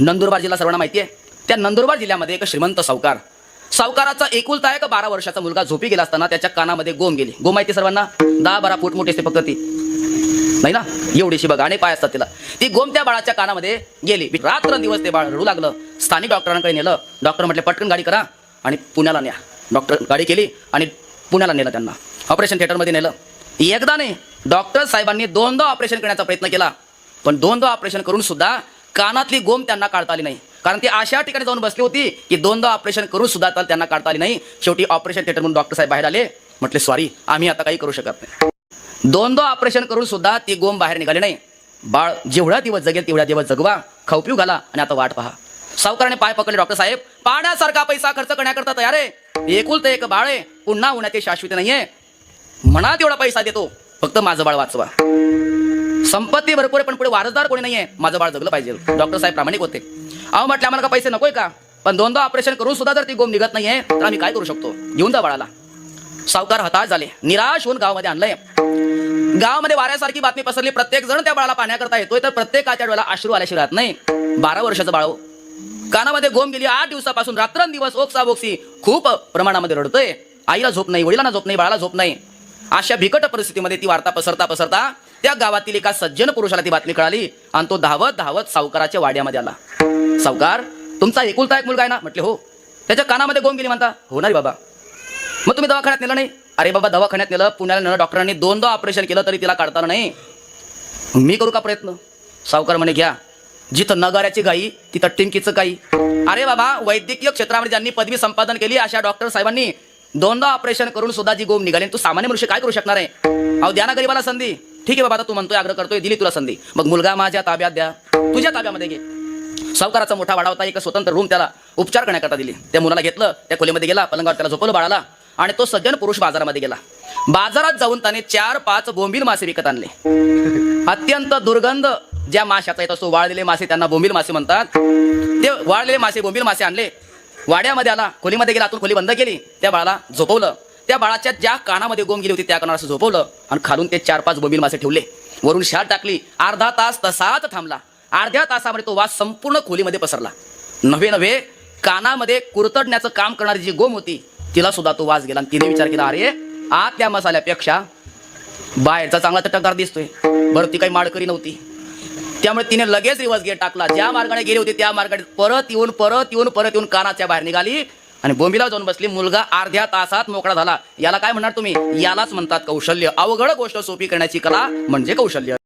नंदुरबार जिल्हा सर्वांना माहिती आहे. त्या नंदुरबार जिल्ह्यामध्ये एक श्रीमंत सावकाराचा एकुलता एक 12 वर्षाचा मुलगा झोपी गेला असताना त्याच्या कानामध्ये गोम गेली. गोम माहिती सर्वांना 10-12 फूट मोठी असते फक्त ती, नाही ना, एवढीशी बघा, आणि पाय असतात तिला. ती गोम त्या बाळाच्या कानामध्ये गेली. रात्रंदिवस ते बाळ रडू लागलं. स्थानिक डॉक्टरांकडे नेलं. डॉक्टर म्हटले पटकन गाडी करा आणि पुण्याला न्या. डॉक्टर गाडी केली आणि पुण्याला नेलं. त्यांना ऑपरेशन थिएटरमध्ये नेलं. एकदा नाही, डॉक्टर साहेबांनी 2दा ऑपरेशन करण्याचा प्रयत्न केला, पण 2दा ऑपरेशन करून सुद्धा कानातली गोम त्यांना काढता आली नाही. कारण ती अशा ठिकाणी जाऊन बसली होती की 2दा ऑपरेशन करून सुद्धा त्यांना काढता आली नाही. शेवटी ऑपरेशन थिएटर म्हणून डॉक्टर साहेब बाहेर आले. म्हटले सॉरी, आम्ही आता काही करू शकत नाही. 2दा ऑपरेशन करून सुद्धा ती गोम बाहेर निघाली नाही. बाळ जेवढा दिवस जगेल तेवढा दिवस जगवा, खाऊ पिऊ घाला आणि आता वाट पहा. सावकाराने पाय पकडले. डॉक्टर साहेब, पाण्यासारखा पैसा खर्च करण्याकरता तयार आहे. एकुलते एक बाळ आहे, पुन्हा होण्याची शाश्वती नाहीये. म्हणा तेवढा पैसा देतो, फक्त माझं बाळ वाचवा. संपत्ती भरपूर आहे पण पुढे वारसदार कोणी नाहीये, माझं बाळ जगलं पाहिजे. डॉक्टर साहेब प्रामाणिक होते. अहो म्हटलं आम्हाला का पैसे नकोय का, पण 2दा ऑपरेशन करून सुद्धा जर ती गोम निघत नाहीये तर आम्ही काय करू शकतो, घेऊन जा बाळाला. सावकार हताश झाले. निराश होऊन गावामध्ये आणलंय. गावामध्ये वाऱ्यासारखी बातमी पसरली. प्रत्येक जण त्या बाळाला पाहण्याकरता येतोय, तर प्रत्येकाच्या डोळ्याला अश्रू आल्याशिवाय राहत नाही. 12 वर्षाचं बाळ, कानामध्ये गोम गेली. 8 दिवसापासून रात्रंदिवस ओक्साबोक्सी खूप प्रमाणामध्ये रडतोय. आईला झोप नाही, वडिलांना झोप नाही, बाळाला झोप नाही. अशा बिकट परिस्थितीमध्ये ती वार्ता पसरता त्या गावातील एका सज्जन पुरुषाला ती बातमी कळाली आणि तो धावत सावकाराच्या वाड्यामध्ये आला. सावकार, तुमचा एकुलता एक मुलगा आहे ना? म्हटले हो. त्याच्या कानामध्ये गोम गेली म्हणता? हो नाही बाबा. मग तुम्ही दवाखान्यात नेलं नाही? अरे बाबा, दवाखान्यात नेलं, पुण्याला नेलं, डॉक्टरांनी 2दा ऑपरेशन केलं तरी तिला काढता नाही. मी करू का प्रयत्न? सावकार म्हणे घ्या. जिथं नगाऱ्याची गाई तिथं टिंकीचं काही. अरे बाबा, वैद्यकीय क्षेत्रामध्ये ज्यांनी पदवी संपादन केली अशा डॉक्टर साहेबांनी 2दा ऑपरेशन करून सुद्धा जी गोम निघाली, तू सामान्य मनुष्य काय करू शकणार आहे? अहो द्या ना गरीबाला संधी. ठीक आहे बाबा, आता तू म्हणतोय, आग्रह करतोय, दिली तुला संधी, मग मुलगा माझ्या ताब्यात द्या, तुझ्या ताब्यामध्ये घे. सावकाराचा मोठा वाडा होता. एक स्वतंत्र रूम त्याला उपचार करण्याकरता दिली. त्या मुलाला घेतलं, त्या खोलीमध्ये गेला, पलंगावर त्याला झोपवलं बाळाला, आणि तो सज्जन पुरुष बाजारामध्ये गेला. बाजारात जाऊन त्याने 4-5 बोंबील मासे विकत आणले. अत्यंत दुर्गंध ज्या माशाचा येत असतो, वाळलेले मासे, त्यांना बोंबील मासे म्हणतात. ते वाळलेले मासे, बोंबील मासे आणले. वाड्यामध्ये आला, खोलीमध्ये गेला, आतून खोली बंद केली, त्या बाळाला झोपवलं. त्या बाळाच्या ज्या कानामध्ये गोम गेली होती त्या कानावर असं झोपवलं आणि खालून ते 4-5 बोंबील मासे ठेवले. वरून शाल टाकली. अर्धा तास तसाच थांबला. अर्ध्या तासामध्ये तो वास संपूर्ण खोलीमध्ये पसरला. नव्हे कानामध्ये कुरतडण्याचं काम करणारी जी गोम होती तिला सुद्धा तो वास गेला. आणि तिने विचार केला, अरे आतल्या मसाल्यापेक्षा बाहेरचा चांगला चटकदार दिसतोय. बरं, ती काही माळकरी नव्हती, त्यामुळे तिने लगेच रिवर्स गेअर टाकला. ज्या मार्गाने गेली होती त्या मार्गाने परत येऊन कानाच्या बाहेर निघाली आणि बोंबीला जाऊन बसली. मुलगा अर्ध्या तासात मोकळा झाला. याला काय म्हणणार तुम्ही? यालाच म्हणतात कौशल्य. अवघड गोष्ट सोपी करण्याची कला म्हणजे कौशल्य.